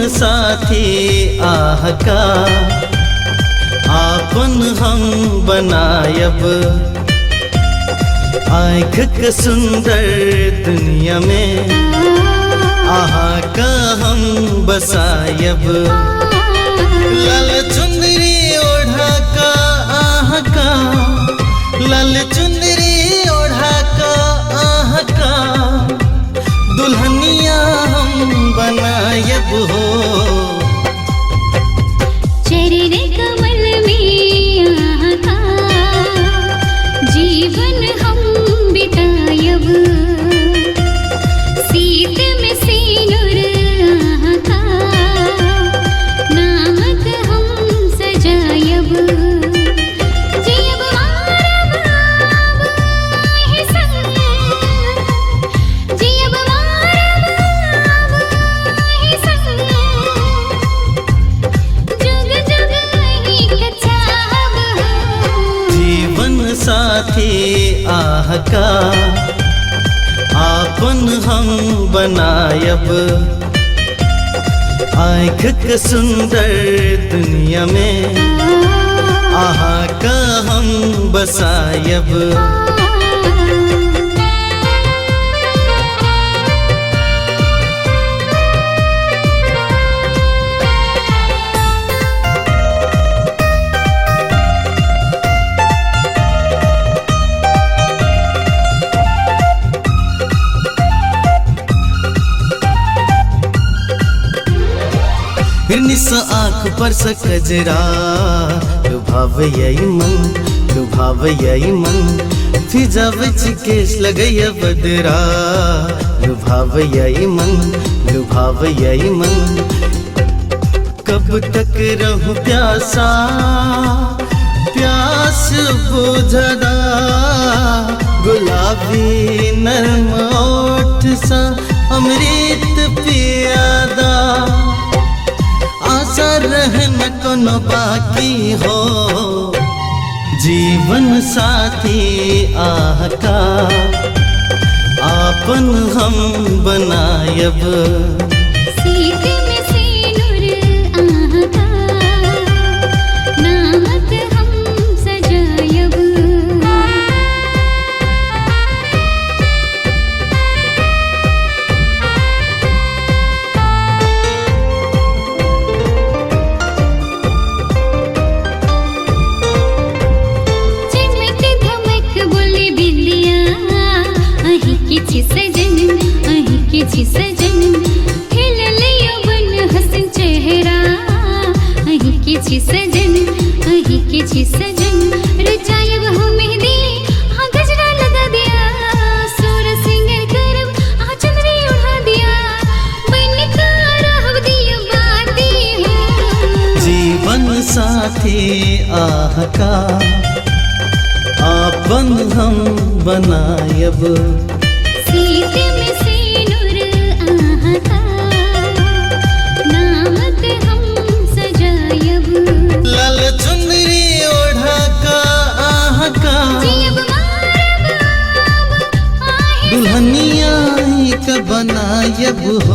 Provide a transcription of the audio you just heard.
साथी आह का आपन हम बनायब। आँख के सुंदर दुनिया में आहा का हम बसायब। लाल चुंदरी ओढ़ा का आह का, लाल चुंदरी ओढ़ा का आह का दुल्हनिया हम बनायब हो। चरण कमल में आह का जीवन हम बितायब। सीत में सिनुर आह का नामक हम सजायब। जियब मारब आब आहे संग, जियब मारब आब आहे संग। जुग जुग ही कचाब हो। जीवन साथी आह का आपन हम बनायब। आँख के सुंदर दुनिया में आहा का हम बसायब। निस आँख पर से कजरा लुभाव यही मन, लुभाव यही मन। फिजा बिच केस लगैया बदरा लुभाव यही मन, लुभाव यही मन। कब तक रहूं प्यासा प्यास बुझदा, गुलाबी नरम ओठ सा अमृत पियादा। आशा रहन कोनो बाकी हो। जीवन साथी आह का आपन हम बनायब। सीत में सिनुर आह का नामक हम सजायब। किछि सजन खिल लियो बन हसन चेहरा। अही किछि सजन, अही किछि सजन रचायब हो मेहंदी। हाँ गजरा लगा दिया, सोर सिंगर करब, हाँ चुनरी उड़ा दिया। बन का रहब दियो बाती हो। जीवन साथी आह का आपन हम बनायब। सीत में सिनुर आह का नामक हम सजायब। लाल चुंदरी ओढ़ा का आह का जियब मारब आब आहे संग। दुल्हनिया ही का बनायब हो।